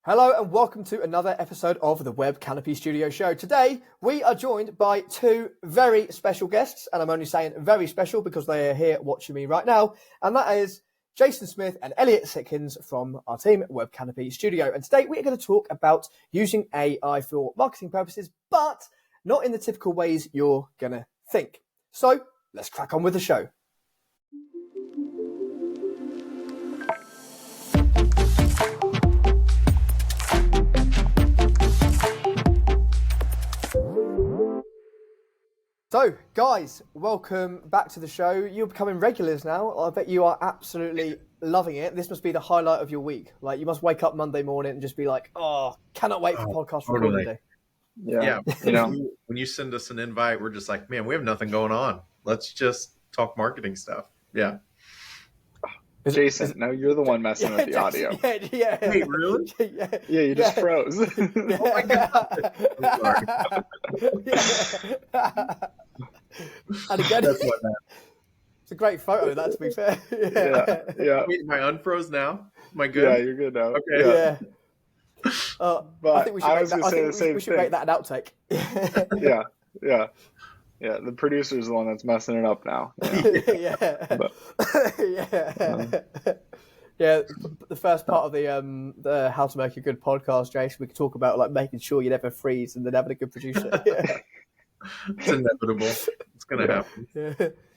Hello and welcome to another episode of the Web Canopy Studio Show. Today, we are joined by two very special guests, and I'm only saying very special because they are here watching me right now, and that is Jason Smith and Elliott Sitkins from our team at Web Canopy Studio. And today, we're going to talk about using AI for marketing purposes, but not in the typical ways you're going to think. So, let's crack on with the show. So, guys, welcome back to the show. You're becoming regulars now. I bet you are absolutely loving it. This must be the highlight of your week. Like, you must wake up Monday morning and just be like, oh, cannot wait for podcast recording day. Yeah. When you send us an invite, we're just like, man, we have nothing going on. Let's just talk marketing stuff. Yeah. Jason, no, you're the one messing with the audio. Yeah. Wait, really? Yeah, you just froze. Oh my God. And again, That's what that. It's a great photo, that, to be fair. Yeah. Wait, am I unfroze now? Am I good? Yeah, you're good now. Okay. Yeah. But I think we should I was going to say the same we should thing. make that an outtake. Yeah, the producer's the one that's messing it up now. Yeah, the first part of the how to make a good podcast, Jason, we could talk about like making sure you never freeze and then having a good producer. It's inevitable. It's going to happen. Yeah.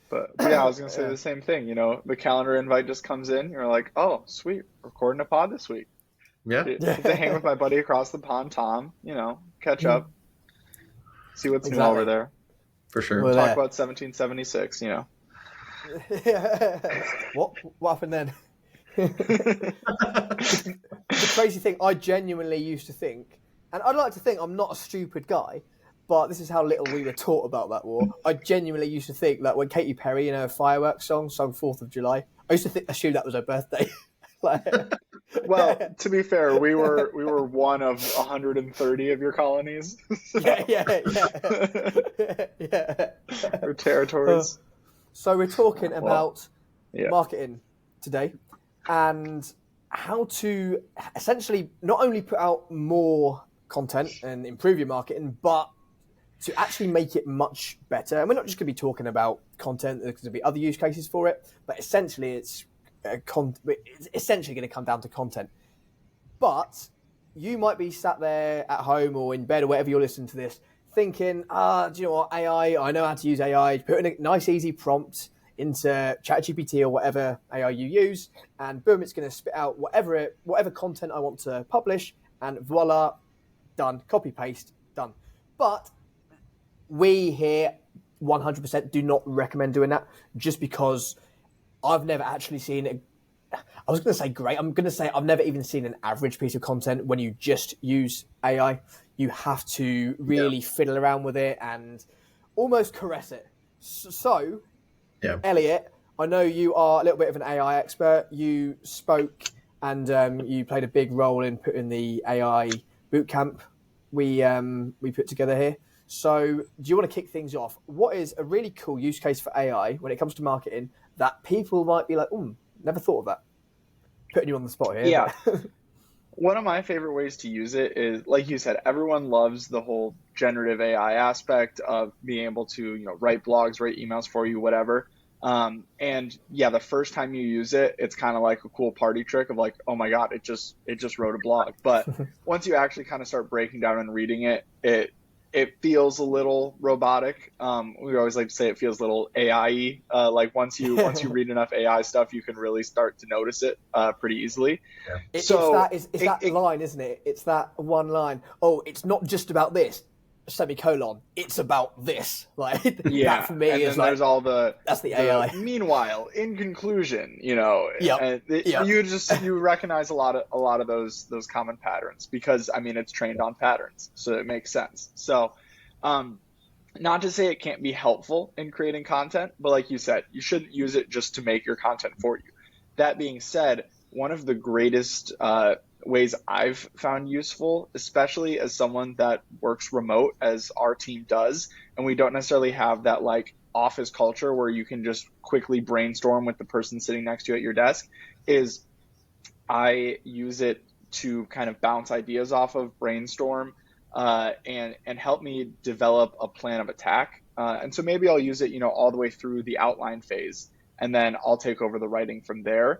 But yeah, I was going to say the same thing. You know, the calendar invite just comes in. You're like, oh, sweet, recording a pod this week. Yeah. Get to hang with my buddy across the pond, Tom. You know, catch up, see what's new over there. For sure. Well, Talk about 1776. You know. What happened then? The crazy thing, I genuinely used to think, and I'd like to think I'm not a stupid guy, but this is how little we were taught about that war. I genuinely used to think that when Katy Perry in her fireworks song sung 4th of July, I used to assume that was her birthday. Well, to be fair, we were one of 130 of your colonies. Yeah. Or territories. So we're talking about yeah. marketing today and how to essentially not only put out more content and improve your marketing, but to actually make it much better. And we're not just going to be talking about content, there's going to be other use cases for it, but essentially it's essentially going to come down to content. But you might be sat there at home or in bed or wherever you're listening to this thinking, do you know what, AI, I know how to use AI, put in a nice easy prompt into Chat GPT or whatever AI you use, and boom, it's going to spit out whatever content I want to publish, and voila, done, copy paste, done. But we here 100% do not recommend doing that, just because I've never actually seen it. I was going to say great. I'm going to say I've never even seen an average piece of content when you just use AI. You have to really fiddle around with it and almost caress it. So, Elliott, I know you are a little bit of an AI expert. You spoke and you played a big role in putting the AI bootcamp we put together here. So do you want to kick things off? What is a really cool use case for AI when it comes to marketing that people might be like, never thought of that? Putting you on the spot here. Yeah. One of my favorite ways to use it is, like you said, everyone loves the whole generative AI aspect of being able to, write blogs, write emails for you, whatever. And yeah, the first time you use it, it's kind of like a cool party trick of like, oh my God, it just wrote a blog. But once you actually kind of start breaking down and reading it, it feels a little robotic. We always like to say it feels a little AI-y. Like once you read enough AI stuff, you can really start to notice it pretty easily. Yeah. It's that line, isn't it? It's that one line. Oh, it's not just about this, semicolon. It's about this. Like that for me and is then there's all that's the AI. Meanwhile, in conclusion, you recognize a lot of those common patterns because it's trained on patterns, so it makes sense. So, not to say it can't be helpful in creating content, but like you said, you shouldn't use it just to make your content for you. That being said, one of the greatest ways I've found useful, especially as someone that works remote as our team does, and we don't necessarily have that like office culture where you can just quickly brainstorm with the person sitting next to you at your desk, is I use it to kind of bounce ideas off of, brainstorm, and help me develop a plan of attack. And so maybe I'll use it, all the way through the outline phase, and then I'll take over the writing from there.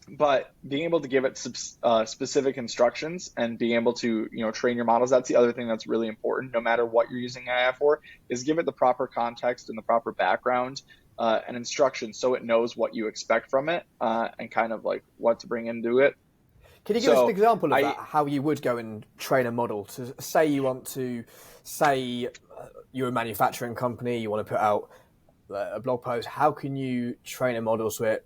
But being able to give it specific instructions and being able to, train your models, that's the other thing that's really important, no matter what you're using AI for, is give it the proper context and the proper background and instructions so it knows what you expect from it and kind of like what to bring into it. Can you give us an example of that, how you would go and train a model? So say you want to, you're a manufacturing company, you want to put out a blog post. How can you train a model so it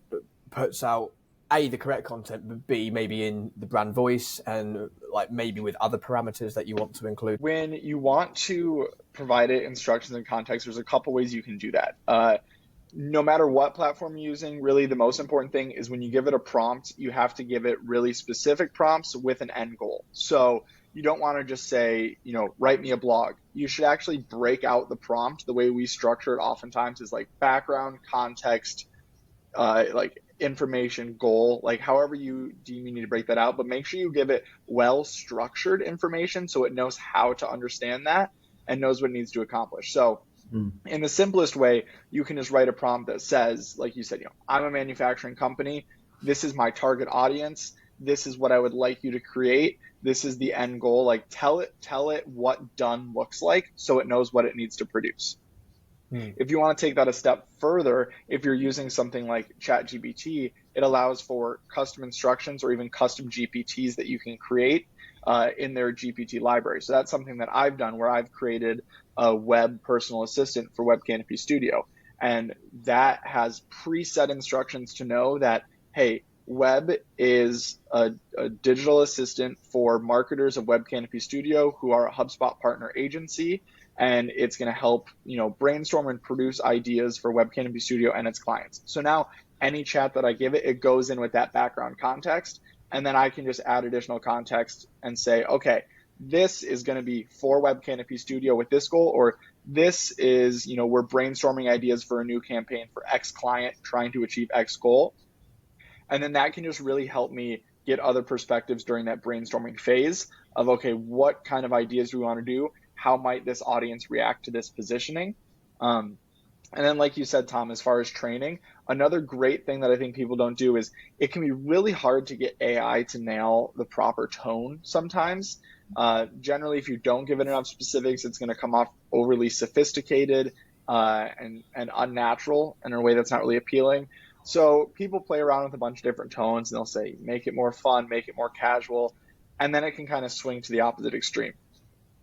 puts out A, the correct content, but B, maybe in the brand voice and like maybe with other parameters that you want to include? When you want to provide it instructions and context, there's a couple ways you can do that. No matter what platform you're using, really the most important thing is when you give it a prompt, you have to give it really specific prompts with an end goal. So you don't want to just say, write me a blog. You should actually break out the prompt. The way we structure it oftentimes is like background, context, like information, goal, like however you deem you need to break that out, but make sure you give it well-structured information so it knows how to understand that and knows what it needs to accomplish. So in the simplest way, you can just write a prompt that says, like you said, I'm a manufacturing company. This is my target audience. This is what I would like you to create. This is the end goal. Like tell it what done looks like so it knows what it needs to produce. If you want to take that a step further, if you're using something like Chat GPT, it allows for custom instructions or even custom GPTs that you can create in their GPT library. So that's something that I've done where I've created a web personal assistant for Web Canopy Studio. And that has preset instructions to know that, hey, Web is a digital assistant for marketers of Web Canopy Studio who are a HubSpot partner agency. And it's going to help, brainstorm and produce ideas for Web Canopy Studio and its clients. So now any chat that I give it, it goes in with that background context. And then I can just add additional context and say, okay, this is going to be for Web Canopy Studio with this goal, or this is, we're brainstorming ideas for a new campaign for X client trying to achieve X goal. And then that can just really help me get other perspectives during that brainstorming phase of, okay, what kind of ideas do we want to do? How might this audience react to this positioning? And then like you said, Tom, as far as training, another great thing that I think people don't do is it can be really hard to get AI to nail the proper tone sometimes. Generally, if you don't give it enough specifics, it's going to come off overly sophisticated and unnatural in a way that's not really appealing. So people play around with a bunch of different tones and they'll say, make it more fun, make it more casual. And then it can kind of swing to the opposite extreme.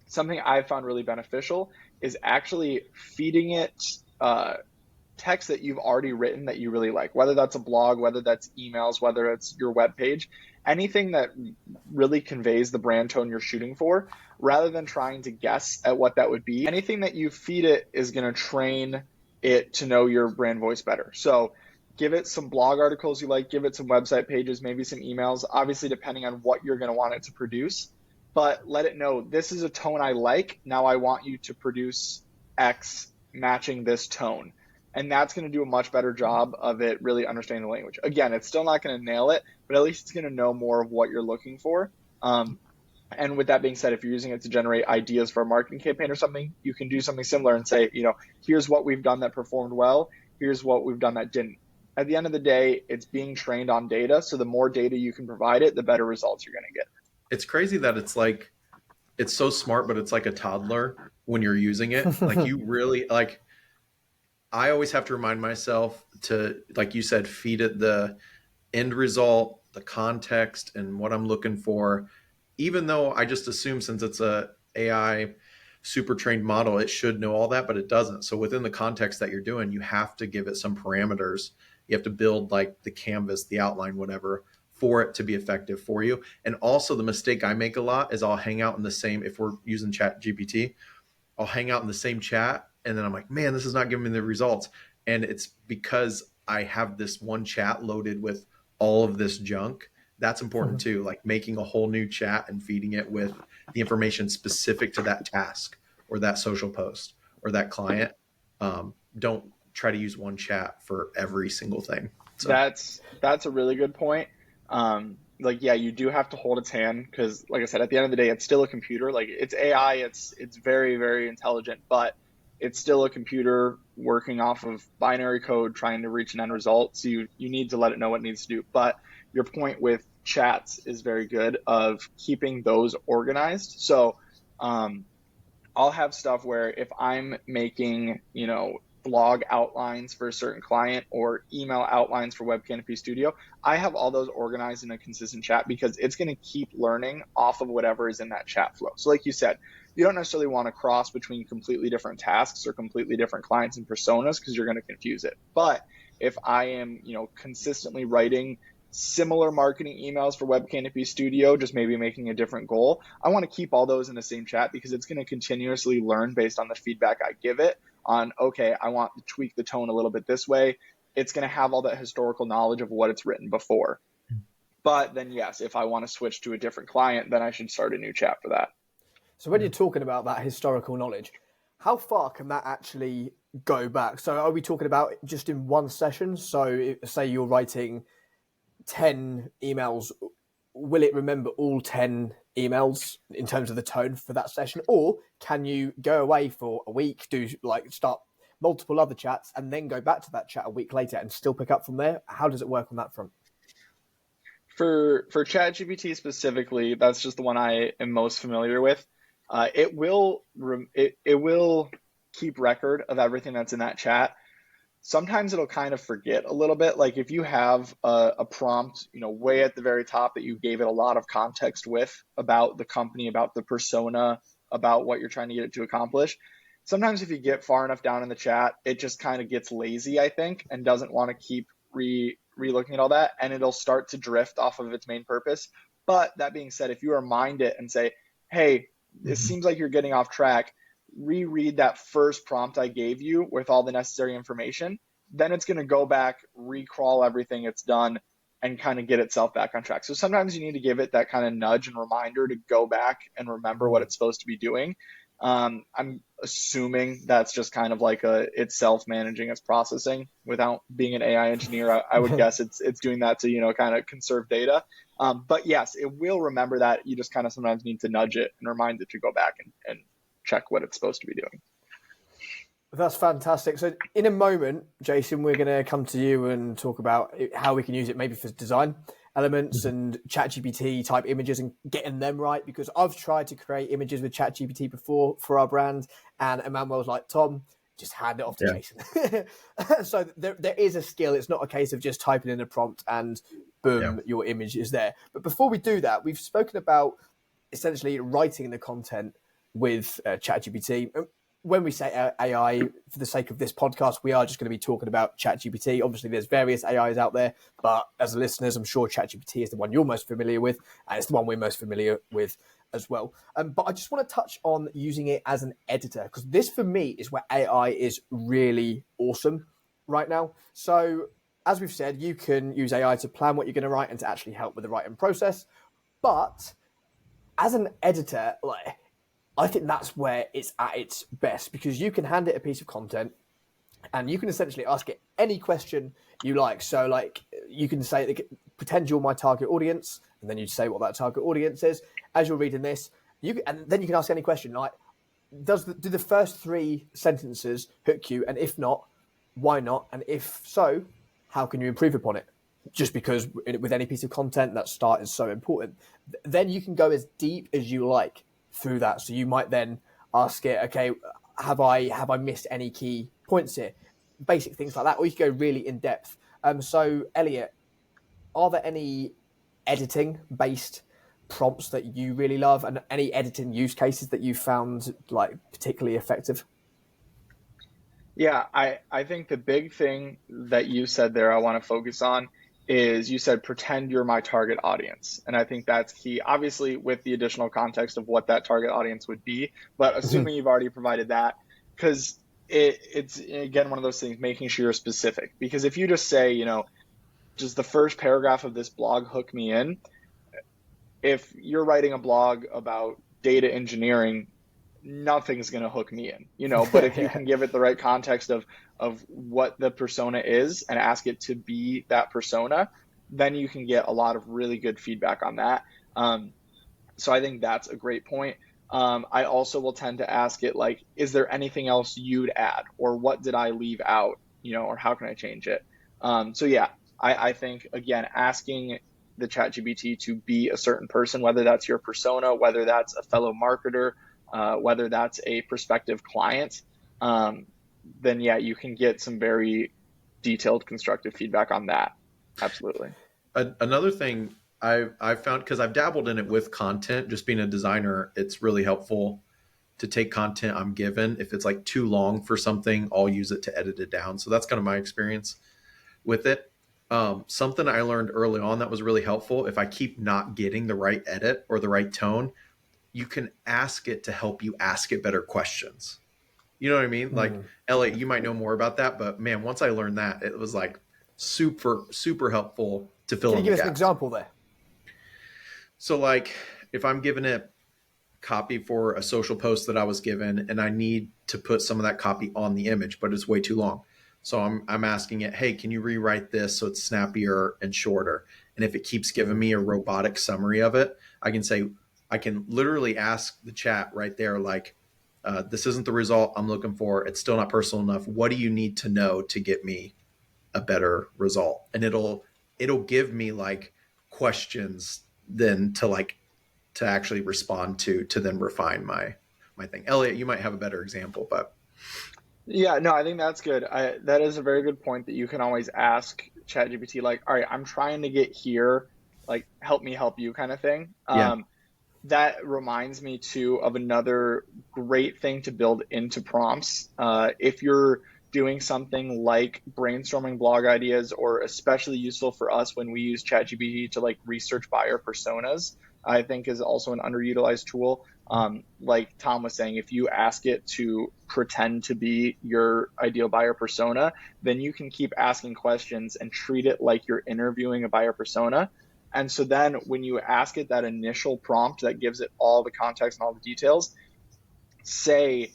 Something I've found really beneficial is actually feeding it text that you've already written that you really like, whether that's a blog, whether that's emails, whether it's your web page, anything that really conveys the brand tone you're shooting for, rather than trying to guess at what that would be. Anything that you feed it is going to train it to know your brand voice better. So give it some blog articles you like, give it some website pages, maybe some emails, obviously depending on what you're going to want it to produce. But let it know, this is a tone I like. Now I want you to produce X matching this tone. And that's going to do a much better job of it really understanding the language. Again, it's still not going to nail it, but at least it's going to know more of what you're looking for. And with that being said, if you're using it to generate ideas for a marketing campaign or something, you can do something similar and say, here's what we've done that performed well. Here's what we've done that didn't. At the end of the day, it's being trained on data. So the more data you can provide it, the better results you're going to get. It's crazy that it's so smart, but it's like a toddler when you're using it. Like you really I always have to remind myself to, like you said, feed it the end result, the context, and what I'm looking for. Even though I just assume since it's a AI super trained model, it should know all that, but it doesn't. So within the context that you're doing, you have to give it some parameters. You have to build like the canvas, the outline, whatever, for it to be effective for you. And also the mistake I make a lot is I'll hang out in the same, if we're using Chat GPT, I'll hang out in the same chat. And then I'm like, man, this is not giving me the results. And it's because I have this one chat loaded with all of this junk. That's important too. Like making a whole new chat and feeding it with the information specific to that task or that social post or that client. Don't try to use one chat for every single thing. So That's a really good point. like, yeah, you do have to hold its hand because, like I said, at the end of the day, it's still a computer. Like, it's AI, it's very, very intelligent, but it's still a computer working off of binary code trying to reach an end result. So you need to let it know what it needs to do. But your point with chats is very good of keeping those organized. So I'll have stuff where if I'm making, blog outlines for a certain client or email outlines for Web Canopy Studio, I have all those organized in a consistent chat because it's going to keep learning off of whatever is in that chat flow. So like you said, you don't necessarily want to cross between completely different tasks or completely different clients and personas because you're going to confuse it. But if I am, consistently writing similar marketing emails for Web Canopy Studio, just maybe making a different goal, I want to keep all those in the same chat because it's going to continuously learn based on the feedback I give it on, okay, I want to tweak the tone a little bit this way. It's going to have all that historical knowledge of what it's written before. But then, yes, if I want to switch to a different client, then I should start a new chat for that. So when you're talking about that historical knowledge, how far can that actually go back? So are we talking about just in one session? So say you're writing 10 emails, will it remember all 10 emails in terms of the tone for that session? Or can you go away for a week, start multiple other chats and then go back to that chat a week later and still pick up from there? How does it work on that front? For Chat GPT specifically, that's just the one I am most familiar with. It will keep record of everything that's in that chat. Sometimes it'll kind of forget a little bit. Like if you have a prompt, way at the very top that you gave it a lot of context with about the company, about the persona, about what you're trying to get it to accomplish. Sometimes if you get far enough down in the chat, it just kind of gets lazy, I think, and doesn't want to keep re-looking at all that, and it'll start to drift off of its main purpose. But that being said, if you remind it and say, hey, it seems like you're getting off track, reread that first prompt I gave you with all the necessary information, then it's going to go back, recrawl everything it's done, and kind of get itself back on track. So sometimes you need to give it that kind of nudge and reminder to go back and remember what it's supposed to be doing. I'm assuming that's just kind of like it's self-managing its processing without being an AI engineer. I would guess it's doing that to, kind of conserve data. But yes, it will remember that. You just kind of sometimes need to nudge it and remind it to go back and check what it's supposed to be doing. That's fantastic. So in a moment, Jason, we're going to come to you and talk about how we can use it maybe for design elements and Chat GPT type images and getting them right, because I've tried to create images with Chat GPT before for our brand, and Emmanuel's like, Tom, just hand it off to Jason. So there is a skill. It's not a case of just typing in a prompt and boom, your image is there. But before we do that, we've spoken about essentially writing the content with Chat GPT. When we say AI, for the sake of this podcast, we are just going to be talking about ChatGPT. Obviously, there's various AIs out there, but as listeners, I'm sure ChatGPT is the one you're most familiar with, and it's the one we're most familiar with as well. But I just want to touch on using it as an editor, because this, for me, is where AI is really awesome right now. So, as we've said, you can use AI to plan what you're going to write and to actually help with the writing process. But as an editor, I think that's where it's at its best, because you can hand it a piece of content and you can essentially ask it any question you like. So you can say, pretend you're my target audience, and then you say what that target audience is. As you're reading this, and then you can ask any question like, do the first 3 sentences hook you? And if not, why not? And if so, how can you improve upon it? Just because with any piece of content, that start is so important. Then you can go as deep as you like through that. So you might then ask it, okay, have I missed any key points here? Basic things like that, or you can go really in depth. So Elliott, are there any editing based prompts that you really love, and any editing use cases that you found particularly effective? Yeah, I think the big thing that you said there I want to focus on is you said pretend you're my target audience. And I think that's key, obviously with the additional context of what that target audience would be, but assuming you've already provided that, because it's, again, one of those things, making sure you're specific. Because if you just say, does the first paragraph of this blog hook me in? If you're writing a blog about data engineering, nothing's going to hook me in, but if you can give it the right context of what the persona is and ask it to be that persona, then you can get a lot of really good feedback on that. So I think that's a great point. I also will tend to ask it like, is there anything else you'd add, or what did I leave out, or how can I change it? So yeah, I think, again, asking the Chat GPT to be a certain person, whether that's your persona, whether that's a fellow marketer, whether that's a prospective client, then yeah, you can get some very detailed, constructive feedback on that. Absolutely. Another thing I've found, because I've dabbled in it with content, just being a designer, it's really helpful to take content I'm given. If it's like too long for something, I'll use it to edit it down. So that's kind of my experience with it. Something I learned early on that was really helpful, if I keep not getting the right edit or the right tone, you can ask it to help you ask it better questions. You know what I mean? Like, Elliott, you might know more about that, but man, once I learned that, it was like super, super helpful to fill in the gaps. Can you give us an example there? So like, if I'm giving it copy for a social post that I was given and I need to put some of that copy on the image, but it's way too long. So I'm asking it, hey, can you rewrite this so it's snappier and shorter? And if it keeps giving me a robotic summary of it, I can literally ask the chat right there, like, this isn't the result I'm looking for. It's still not personal enough. What do you need to know to get me a better result? And it'll give me like questions then to actually respond to then refine my thing. Elliott, you might have a better example, but. Yeah, no, I think that's good. That is a very good point, that you can always ask ChatGPT, like, all right, I'm trying to get here, like, help me help you kind of thing. Yeah. That reminds me too of another great thing to build into prompts. If you're doing something like brainstorming blog ideas, or especially useful for us when we use ChatGPT to like research buyer personas, I think is also an underutilized tool. Like Tom was saying, if you ask it to pretend to be your ideal buyer persona, then you can keep asking questions and treat it like you're interviewing a buyer persona. And so then when you ask it that initial prompt that gives it all the context and all the details, say,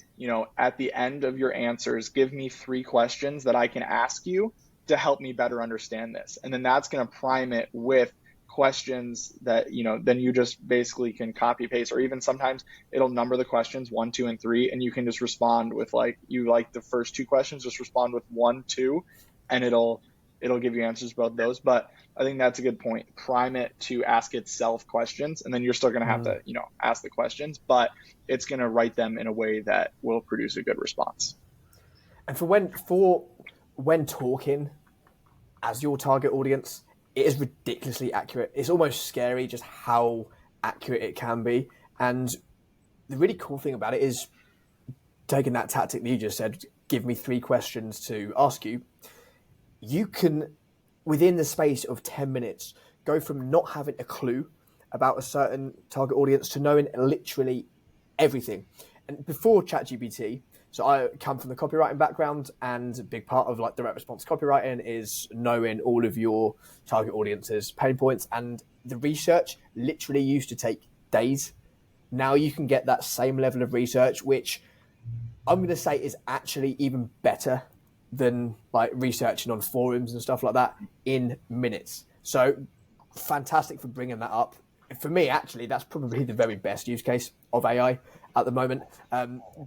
at the end of your answers, give me 3 questions that I can ask you to help me better understand this. And then that's going to prime it with questions that, then you just basically can copy paste, or even sometimes it'll number the questions 1, 2, and 3, and you can just respond with the first 2 questions, just respond with 1, 2, and it'll give you answers about those. But I think that's a good point. Prime it to ask itself questions, and then you're still going to have to, ask the questions, but it's going to write them in a way that will produce a good response. And for when talking as your target audience, it is ridiculously accurate. It's almost scary just how accurate it can be. And the really cool thing about it is, taking that tactic that you just said, give me 3 questions to ask you, you can, within the space of 10 minutes, go from not having a clue about a certain target audience to knowing literally everything. And before ChatGPT, so I come from the copywriting background, and a big part of like direct response copywriting is knowing all of your target audience's pain points, and the research literally used to take days. Now you can get that same level of research, which I'm going to say is actually even better than like researching on forums and stuff like that, in minutes. So fantastic for bringing that up. For me, actually, that's probably the very best use case of AI at the moment.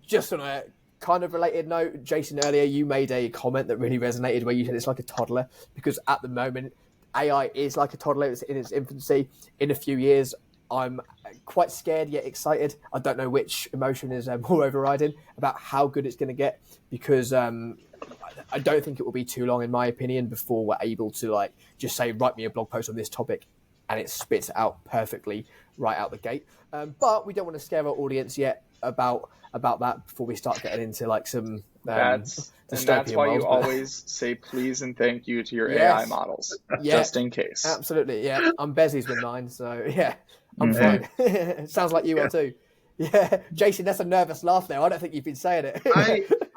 Just on a kind of related note, Jason, earlier you made a comment that really resonated, where you said it's like a toddler, because at the moment AI is like a toddler. It's in its infancy. In a few years, I'm quite scared yet excited. I don't know which emotion is more overriding about how good it's going to get, because I don't think it will be too long, in my opinion, before we're able to like just say, write me a blog post on this topic, and it spits it out perfectly right out the gate. But we don't want to scare our audience yet about that before we start getting into like some that's why you always say please and thank you to your AI models, just in case. Absolutely, yeah. I'm Bezzy's with mine, so yeah, I'm fine. Sounds like you are too. Yeah, Jason, that's a nervous laugh there. I don't think you've been saying it.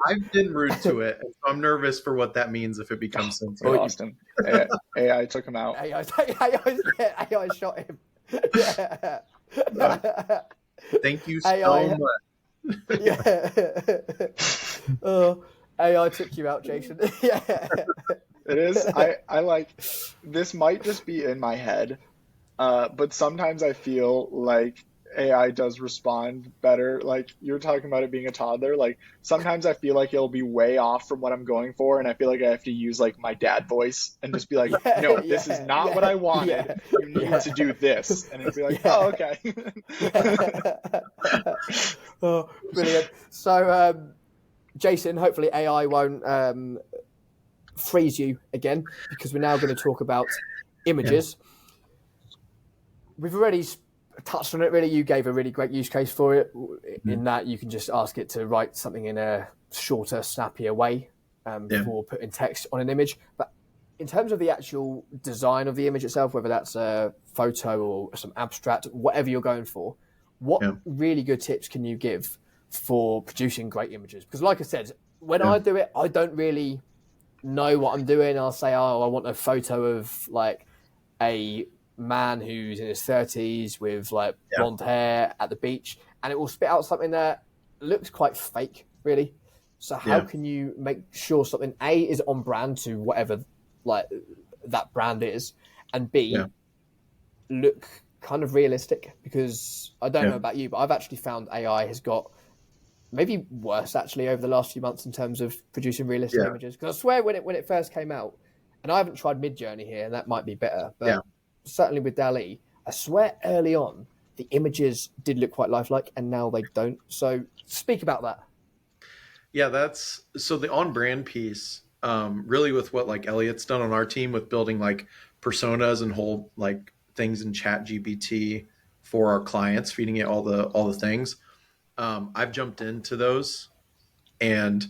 I've been rude to it. So I'm nervous for what that means if it becomes sensitive. Lost him. AI took him out. AI shot him. Yeah. Thank you so much. Yeah. AI took you out, Jason. Yeah. It is. I like this might just be in my head, but sometimes I feel like AI does respond better. Like you're talking about it being a toddler. Like sometimes I feel like it'll be way off from what I'm going for, and I feel like I have to use like my dad voice and just be like, Yeah, "No, yeah, this is not what yeah, I wanted. yeah, You need yeah, to do this." And it'll be like, "Oh, yeah, okay." yeah. Oh, brilliant. So, Jason, hopefully AI won't freeze you again, because we're now going to talk about Yeah. images. We've already touched on it. Really, you gave a really great use case for it, in that you can just ask it to write something in a shorter, snappier way Yeah. for putting text on an image. But in terms of the actual design of the image itself, whether that's a photo or some abstract, whatever you're going for, what Yeah. really good tips can you give for producing great images? Because, like I said, when Yeah. I do it, I don't really know what I'm doing. I'll say, oh, I want a photo of like a man who's in his 30s with like Yeah. blonde hair at the beach, and it will spit out something that looks quite fake, really. So how Yeah. can you make sure something A is on brand to whatever like that brand is, and B Yeah. look kind of realistic? Because I don't Yeah. know about you, but I've actually found AI has got maybe worse actually over the last few months in terms of producing realistic Yeah. images. Because I swear when it first came out, and I haven't tried Midjourney here, and that might be better, but Yeah. certainly with DALL-E, I swear early on the images did look quite lifelike, and now they don't. So speak about that. Yeah, that's so the on brand piece, really with what like Elliott's done on our team with building like personas and whole like things in Chat GPT for our clients, feeding it all the things. I've jumped into those and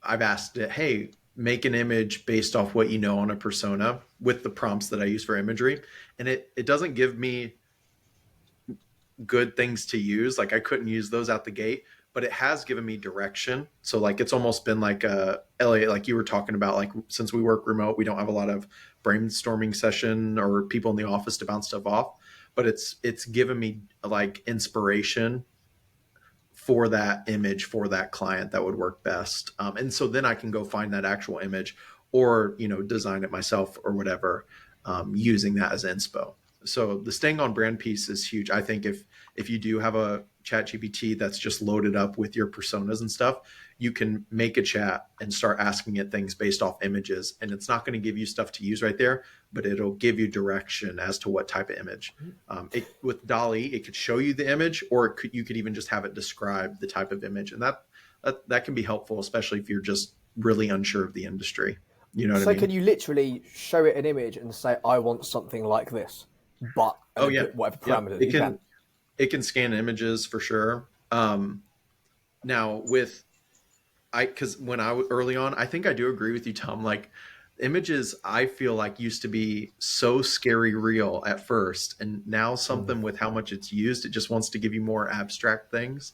I've asked it, hey, make an image based off what you know on a persona with the prompts that I use for imagery. And it doesn't give me good things to use. Like I couldn't use those out the gate, but it has given me direction. So like it's almost been like Elliott, like you were talking about, like since we work remote, we don't have a lot of brainstorming session or people in the office to bounce stuff off. But it's given me like inspiration for that image for that client that would work best. And so then I can go find that actual image or, design it myself or whatever, using that as inspo. So the staying on brand piece is huge. I think if you do have a Chat GPT that's just loaded up with your personas and stuff, you can make a chat and start asking it things based off images. And it's not going to give you stuff to use right there, but it'll give you direction as to what type of image. With DALL-E, it could show you the image, or you could even just have it describe the type of image. And that can be helpful, especially if you're just really unsure of the industry. You know what I So mean? can you literally show it an image and say, I want something like this, but Oh yeah, put whatever yeah. parameters you can? It can scan images for sure. Now with because when I was early on, I think I do agree with you, Tom. Like images, I feel like used to be so scary real at first, and now something with how much it's used, it just wants to give you more abstract things.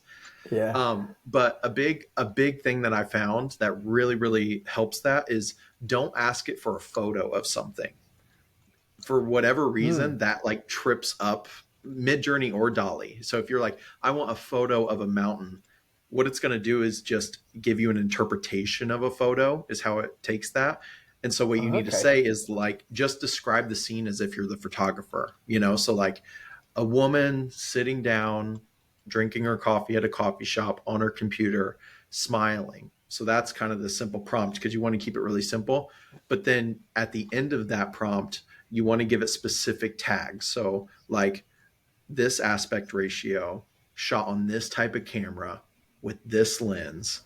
Yeah. But a big thing that I found that really, really helps that is don't ask it for a photo of something. For whatever reason, that like trips up Midjourney or DALL-E. So if you're like, I want a photo of a mountain, what it's going to do is just give you an interpretation of a photo, is how it takes that. And so what you need to Okay. say is like, just describe the scene as if you're the photographer, So like a woman sitting down, drinking her coffee at a coffee shop on her computer, smiling. So that's kind of the simple prompt, because you want to keep it really simple. But then at the end of that prompt, you want to give it specific tags. So like this aspect ratio shot on this type of camera with this lens,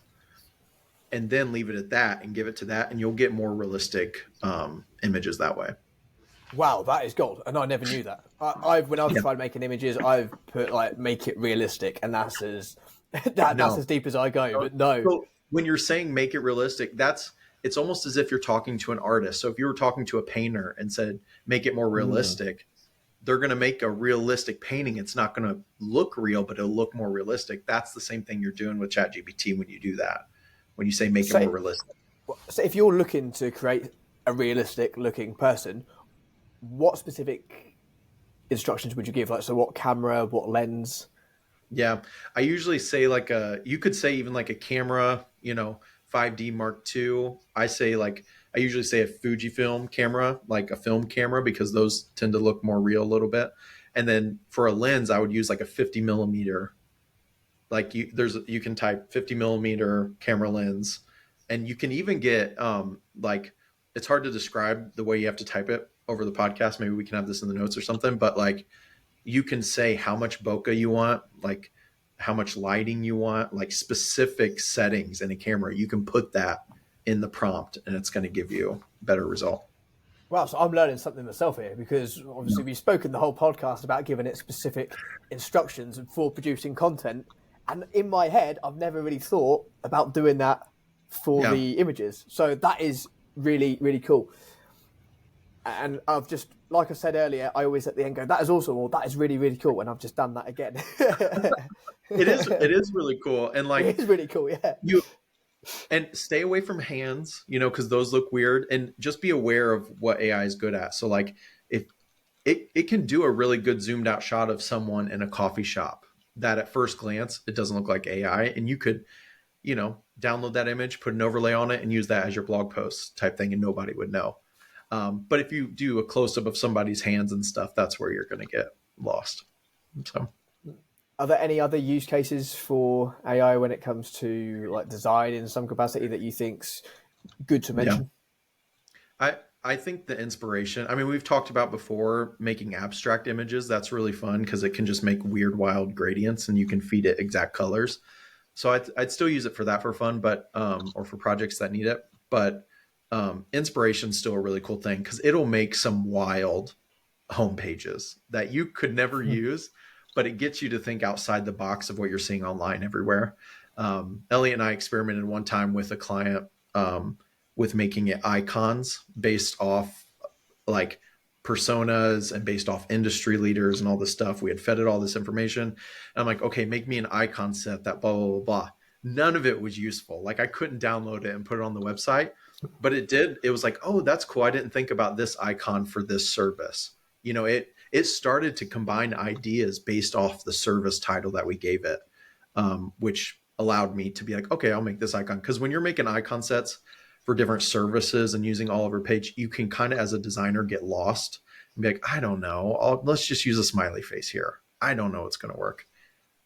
and then leave it at that and give it to that, and you'll get more realistic images that way. Wow, that is gold, and I never knew that. When I've Yeah. tried making images, I've put like make it realistic, and that's as that's No. as deep as I go. But no, So when you're saying make it realistic, it's almost as if you're talking to an artist. So if you were talking to a painter and said make it more realistic, they're going to make a realistic painting. It's not going to look real, but it'll look more realistic. That's the same thing you're doing with ChatGPT when you do that. When you say make it more realistic. So if you're looking to create a realistic looking person, what specific instructions would you give? Like, so what camera, what lens? Yeah, I usually say you could say even like a camera, 5D Mark II. I say like I usually say a Fujifilm camera, like a film camera, because those tend to look more real a little bit. And then for a lens, I would use like a 50 millimeter. Like you can type 50 millimeter camera lens, and you can even get like, it's hard to describe the way you have to type it over the podcast. Maybe we can have this in the notes or something, but like you can say how much bokeh you want, like how much lighting you want, like specific settings in a camera. You can put that in the prompt and it's going to give you a better result. Wow, so I'm learning something myself here, because obviously we've spoken the whole podcast about giving it specific instructions for producing content. And in my head, I've never really thought about doing that for the images. So that is really, really cool. And I've just, like I said earlier, I always at the end go, that is awesome, or that is really, really cool. And I've just done that again. It is really cool. And like, it is really cool. Yeah. And stay away from hands, because those look weird, and just be aware of what AI is good at. So like if it can do a really good zoomed out shot of someone in a coffee shop that at first glance, it doesn't look like AI. And you could, download that image, put an overlay on it and use that as your blog post type thing. And nobody would know. But if you do a close up of somebody's hands and stuff, that's where you're going to get lost. So. Are there any other use cases for AI when it comes to like design in some capacity that you think's good to mention? Yeah. I think the inspiration, I mean, we've talked about before making abstract images. That's really fun because it can just make weird, wild gradients and you can feed it exact colors. So I'd still use it for that for fun, but, or for projects that need it. But inspiration's still a really cool thing because it'll make some wild home pages that you could never use, but it gets you to think outside the box of what you're seeing online everywhere. Elliott and I experimented one time with a client with making it icons based off like personas and based off industry leaders and all this stuff. We had fed it all this information. And I'm like, okay, make me an icon set that blah, blah, blah, blah. None of it was useful. Like I couldn't download it and put it on the website, but it did. It was like, oh, that's cool. I didn't think about this icon for this service. It started to combine ideas based off the service title that we gave it, which allowed me to be like, okay, I'll make this icon. Because when you're making icon sets for different services and using all over page, you can kind of, as a designer, get lost and be like, I don't know, let's just use a smiley face here. I don't know what's going to work.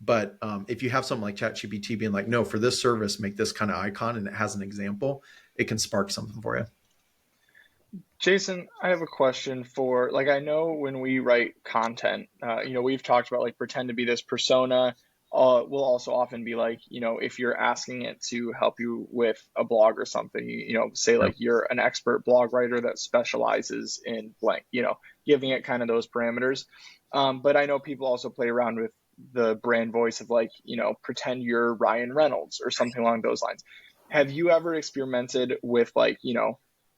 But if you have something like Chat GPT being like, no, for this service, make this kind of icon, and it has an example, it can spark something for you. Jason, I have a question for, like, I know when we write content, we've talked about like pretend to be this persona. We'll also often be like, if you're asking it to help you with a blog or something, say like you're an expert blog writer that specializes in blank, giving it kind of those parameters. But I know people also play around with the brand voice of like, pretend you're Ryan Reynolds or something along those lines. Have you ever experimented with like,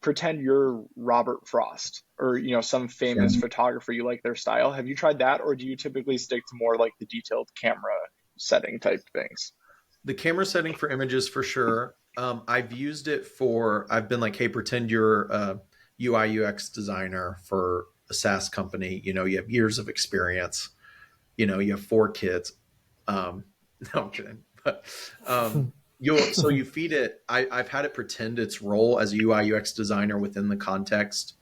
pretend you're Robert Frost or, some famous photographer, you like their style? Have you tried that? Or do you typically stick to more like the detailed camera setting type things? The camera setting for images for sure. I've used it I've been like, hey, pretend you're a UI UX designer for a SaaS company. You have years of experience. You have 4 kids. No, I'm kidding. But so you feed it. I've had it pretend its role as a UI UX designer within the context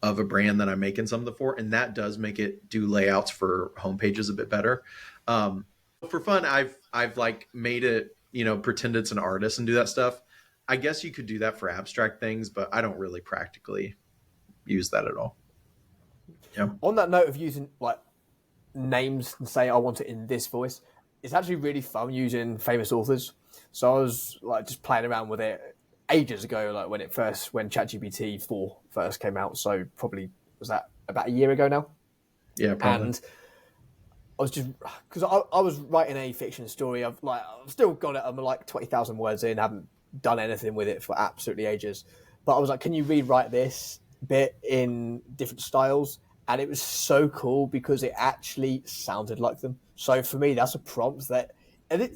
of a brand that I'm making something for, and that does make it do layouts for homepages a bit better. For fun, I've like made it, pretend it's an artist and do that stuff. I guess you could do that for abstract things, but I don't really practically use that at all. Yeah. On that note of using like names and say I want it in this voice, it's actually really fun using famous authors. So I was like just playing around with it ages ago, like when ChatGPT 4 first came out. So probably was that about a year ago now? Yeah, probably. And I was just because I was writing a fiction story. I've still got it. I'm like 20,000 words in. Haven't done anything with it for absolutely ages. But I was like, can you rewrite this bit in different styles? And it was so cool because it actually sounded like them. So for me, that's a prompt that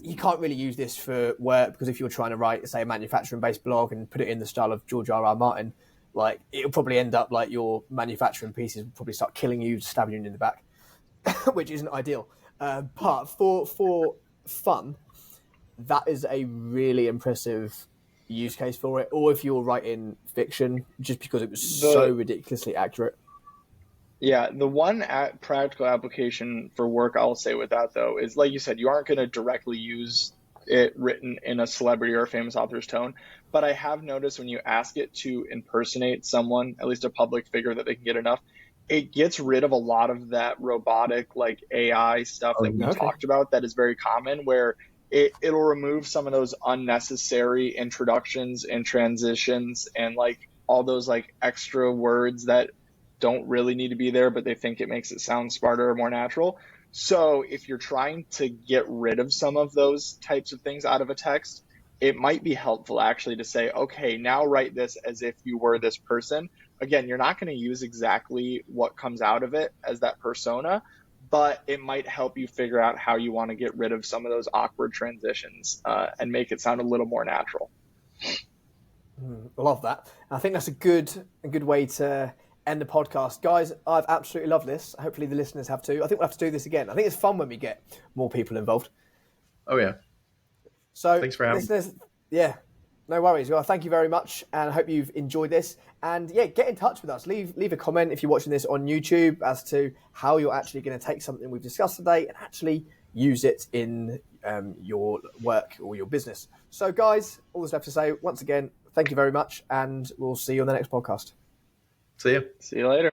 you can't really use this for work, because if you're trying to write, say, a manufacturing-based blog and put it in the style of George R.R. Martin, like it'll probably end up like your manufacturing pieces will probably start killing you, stabbing you in the back, which isn't ideal. But for fun, that is a really impressive use case for it, or if you're writing fiction, just because it was so ridiculously accurate. Yeah, the one practical application for work I'll say with that, though, is like you said, you aren't going to directly use it written in a celebrity or a famous author's tone. But I have noticed when you ask it to impersonate someone, at least a public figure that they can get enough, it gets rid of a lot of that robotic, like AI stuff that we talked about that is very common, where it'll remove some of those unnecessary introductions and transitions and like all those like extra words that don't really need to be there, but they think it makes it sound smarter or more natural. So if you're trying to get rid of some of those types of things out of a text, it might be helpful actually to say, okay, now write this as if you were this person. Again, you're not going to use exactly what comes out of it as that persona, but it might help you figure out how you want to get rid of some of those awkward transitions and make it sound a little more natural. I love that. I think that's a good way to end the podcast. Guys, I've absolutely loved this. Hopefully the listeners have too. I think we'll have to do this again. I think it's fun when we get more people involved. Oh, yeah. So thanks for having me. Yeah, no worries. Well, thank you very much, and I hope you've enjoyed this. And yeah, get in touch with us. Leave a comment if you're watching this on YouTube as to how you're actually going to take something we've discussed today and actually use it in your work or your business. So guys, all that's left to say, once again, thank you very much, and we'll see you on the next podcast. See you. See you later.